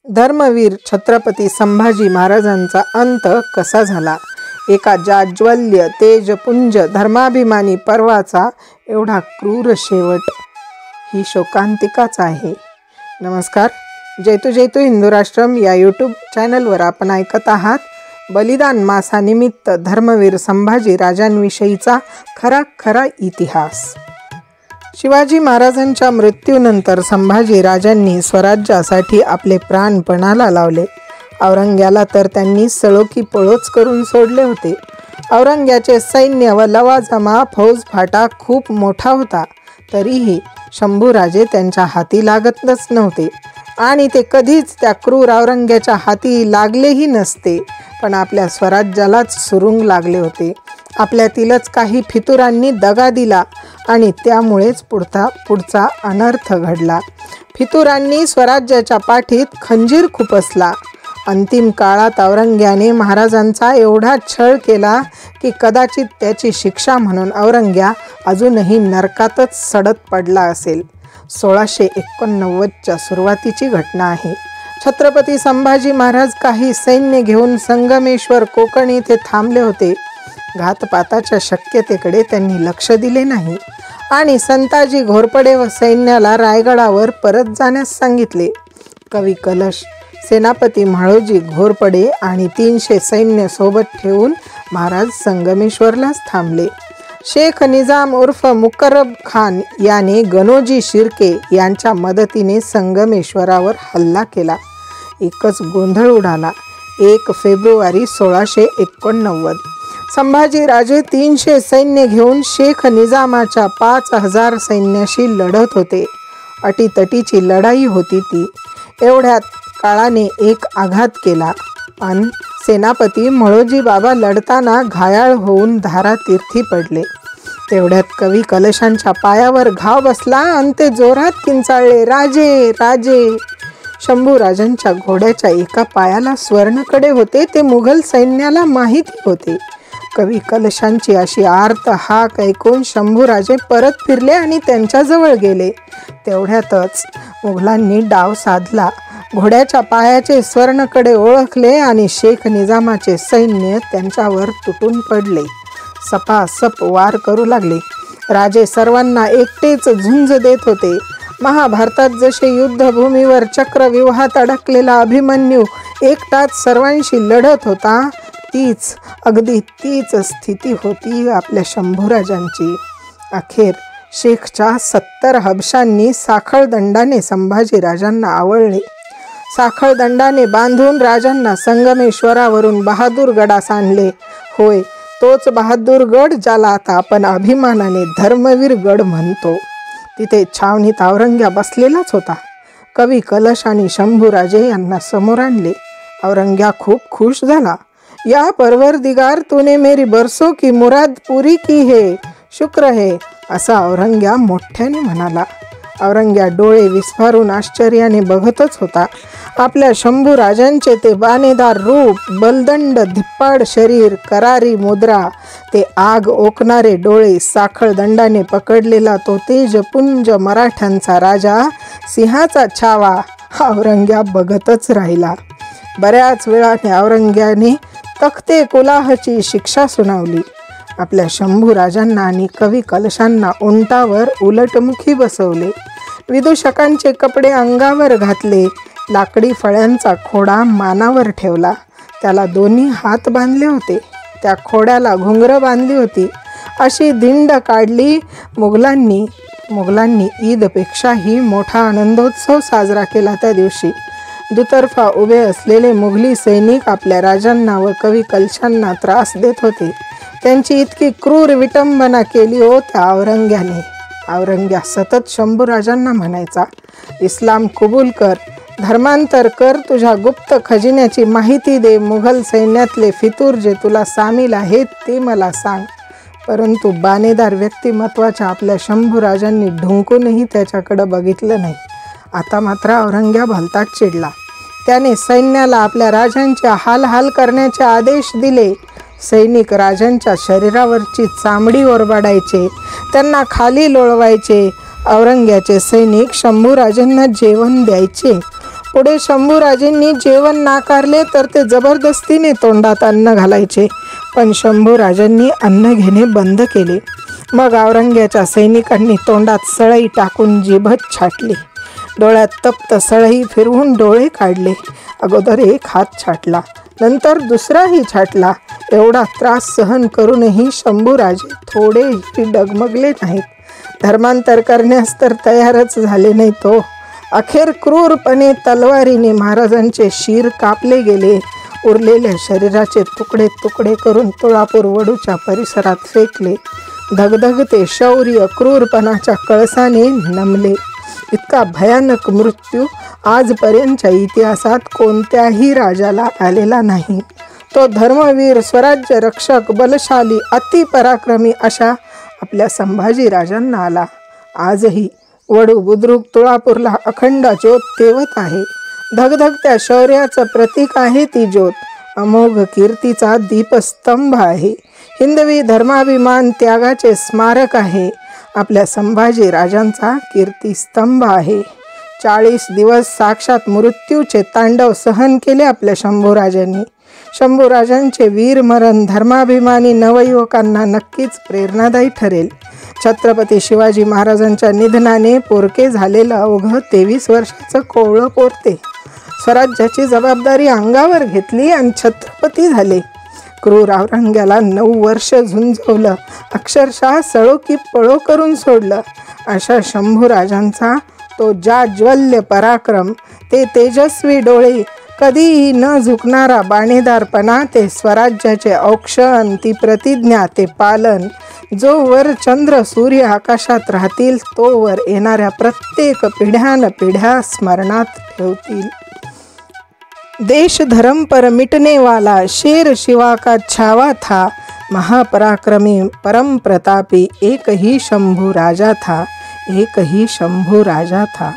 धर्मवीर छत्रपती संभाजी महाराजांचा अंत कसा झाला? एका जाज्वल्य तेजपुंज धर्माभिमानी पर्वाचा एवढा क्रूर शेवट ही शोकांतिकाच आहे. नमस्कार, जैतू जैतू हिंदू राष्ट्रम या यूट्यूब चॅनलवर आपण ऐकत आहात बलिदान मासानिमित्त धर्मवीर संभाजी राजांविषयीचा खरा इतिहास. शिवाजी महाराजांच्या मृत्यूनंतर संभाजी राजांनी स्वराज्यासाठी आपले प्राण पणाला लावले. औरंग्याला तर त्यांनी सळोकी पळोच करून सोडले होते. औरंग्याचे सैन्य व लवाजमा फौजफाटा खूप मोठा होता, तरीही शंभूराजे त्यांच्या हाती लागतच नव्हते आणि ते कधीच त्या क्रूर औरंग्याच्या हाती लागलेही नसते, पण आपल्या स्वराज्यालाच सुरुंग लागले होते. आपल्यातीलच काही फितुरांनी दगा दिला आणि त्यामुळेच पुढचा अनर्थ घडला. फितुरांनी स्वराज्याच्या पाठीत खंजीर खुपसला. अंतिम काळात औरंग्याने महाराजांचा एवढा छळ केला की कदाचित त्याची शिक्षा म्हणून औरंग्या अजूनही नरकातच सडत पडला असेल. 1689च्या सुरुवातीची घटना आहे. छत्रपती संभाजी महाराज काही सैन्य घेऊन संगमेश्वर कोकण येथे थांबले होते. घातपाताच्या शक्यतेकडे त्यांनी लक्ष दिले नाही आणि संताजी घोरपडे व सैन्याला रायगडावर परत जाण्यास सांगितले. कवी कलश, सेनापती म्हाळोजी घोरपडे आणि 300 सैन्य सोबत ठेवून महाराज संगमेश्वरलाच थांबले. शेख निजाम उर्फ मुकर्रब खान याने गणोजी शिर्के यांच्या मदतीने संगमेश्वरावर हल्ला केला. एकच गोंधळ उडाला. 1 फेब्रुवारी 1689 संभाजीराजे 300 सैन्य घेऊन शेख निजामाच्या 5000 सैन्याशी लढत होते. अटीतटीची लढाई होती ती. एवढ्यात काळाने एक आघात केला आणि सेनापती म्हाळोजी बाबा लढताना घायाळ होऊन धारातीर्थी पडले. तेवढ्यात कवी कलशांच्या पायावर घाव बसला आणि ते जोरात किंचाळले, राजे राजे. शंभूराजांच्या घोड्याच्या एका पायाला स्वर्णकडे होते, ते मुघल सैन्याला माहिती होते. कवी कलशांची अशी आर्त हाक ऐकून शंभूराजे परत फिरले आणि त्यांच्याजवळ गेले. तेवढ्यातच मुघलांनी डाव साधला. घोड्याच्या पायाचे स्वर्णकडे ओळखले आणि शेख निजामाचे सैन्य त्यांच्यावर तुटून पडले. सपासप वार करू लागले. राजे सर्वांना एकटेच झुंज देत होते. महाभारतात जसे युद्धभूमीवर चक्रव्यूहात अडकलेला अभिमन्यू एकटाच सर्वांशी लढत होता, अगदी तीच स्थिती होती आपल्या शंभूराजांची. अखेर शेखच्या 70 हबशांनी साखळदंडाने संभाजीराजांना आवळले. साखळदंडाने बांधून राजांना संगमेश्वरावरून बहादूरगडास आणले. होय, तोच बहादूरगड ज्याला आता आपण अभिमानाने धर्मवीर गड म्हणतो. तिथे छावणीत औरंग्या बसलेलाच होता. कवी कलश आणि शंभूराजे यांना समोर आणले. औरंग्या खूप खुश झाला. या परवरदिगार तूने मेरी बरसों की मुराद पुरी की है, शुक्र है, असा औरंग्या मोठ्याने म्हणाला. औरंग्या डोळे विस्फारून आश्चर्याने बघतच होता. आपल्या शंभूराजांचे ते बाणेदार रूप, बलदंड धिप्पाड शरीर, करारी मुद्रा, ते आग ओकणारे डोळे, साखळदंडाने पकडलेला तो तेजपुंज मराठ्यांचा राजा, सिंहाचा छावा, औरंग्या बघतच राहिला. बऱ्याच वेळाने औरंग्याने तख्ते कुलाहची शिक्षा सुनावली. आपल्या शंभूराजांना आणि कवी कलशांना उंटावर उलटमुखी बसवले. विदूषकांचे कपडे अंगावर घातले. लाकडी फळ्यांचा खोडा मानावर ठेवला. त्याला दोन्ही हात बांधले होते. त्या खोड्याला घुंगरं बांधली होती. अशी धिंड काढली. मुघलांनी ईदपेक्षाही मोठा आनंदोत्सव साजरा केला. त्या दिवशी दुतर्फा उभे असलेले मुघली सैनिक आपल्या राजांना व कवी कलशांना त्रास देत होते. त्यांची इतकी क्रूर विटंबना केली हो त्या औरंग्याने. औरंग्या सतत शंभूराजांना म्हणायचा, इस्लाम कबूल कर, धर्मांतर कर, तुझ्या गुप्त खजिन्याची माहिती दे, मुघल सैन्यातले फितूर जे तुला सामील आहेत ते मला सांग. परंतु बाणेदार व्यक्तिमत्वाच्या आपल्या शंभूराजांनी ढुंकूनही त्याच्याकडे बघितलं नाही. आता मात्र औरंग्या भलताच चिडला. त्याने सैन्याला आपल्या राजांचे हाल करण्याचे आदेश दिले. सैनिक राजांच्या शरीरावरची चामडी ओरबाडायचे, त्यांना खाली लोळवायचे. औरंग्याचे सैनिक शंभूराजांना जेवण द्यायचे. पुढे शंभूराजेंनी जेवण नाकारले तर ते जबरदस्तीने तोंडात अन्न घालायचे, पण शंभूराजांनी अन्न घेणे बंद केले. मग औरंग्याच्या सैनिकांनी तोंडात सळई टाकून जीभच छाटली. डोळ्यात तप्त सळई फिरवून डोळे काढले. अगोदर एक हात छाटला, नंतर दुसराही छाटला. एवढा त्रास सहन करूनही शंभूराजे थोडेही डगमगले नाहीत. धर्मांतर करण्यास तर तयारच झाले नाही तो. अखेर क्रूरपणे तलवारीने महाराजांचे शिर कापले गेले. उरलेल्या शरीराचे तुकडे तुकडे करून तुळापूर वडूच्या परिसरात फेकले. धगधगते शौर्य क्रूरपणाच्या कळसाने नमले. इतका भयानक मृत्यू आजपर्यंतच्या इतिहासात कोणत्याही राजाला आलेला नाही. तो धर्मवीर, स्वराज्य रक्षक, बलशाली, अतिपराक्रमी अशा आपल्या संभाजी राजांना आला. आजही वडू, बुद्रुक, तुळापूरला अखंड ज्योत तेवत आहे. धगधगत्या शौर्याचं प्रतीक आहे ती ज्योत. अमोघ कीर्तीचा दीपस्तंभ आहे. हिंदवी धर्माभिमान त्यागाचे स्मारक आहे. आपल्या संभाजी राजांचा कीर्तिस्तंभ आहे. 40 दिवस साक्षात मृत्यूचे तांडव सहन केले आपल्या शंभूराजांनी. शंभूराजांचे वीरमरण धर्माभिमानी नवयुवकांना नक्कीच प्रेरणादायी ठरेल. छत्रपती शिवाजी महाराजांच्या निधनाने पोरके झालेलं अवघं 23 वर्षाचं कोवळं पोरते स्वराज्याची जबाबदारी अंगावर घेतली आणि छत्रपती झाले. क्रूर औरंग्याला 9 वर्ष झुंजवलं, अक्षरशः सळो की पळो करून सोडलं. अशा शंभूराजांचा तो जाज्वल्य पराक्रम, ते तेजस्वी डोळे, कधीही न झुकणारा बाणेदारपणा, ते स्वराज्याचे औक्षण, ती प्रतिज्ञा, ते पालन, जोवर चंद्र सूर्य आकाशात राहतील तोवर येणाऱ्या प्रत्येक पिढ्यानपिढ्या स्मरणात ठेवतील. देश धर्म पर मिटने वाला शेर शिवा का छावा था, महापराक्रमी परम प्रतापी एक ही शंभू राजा था, एक ही शंभू राजा था.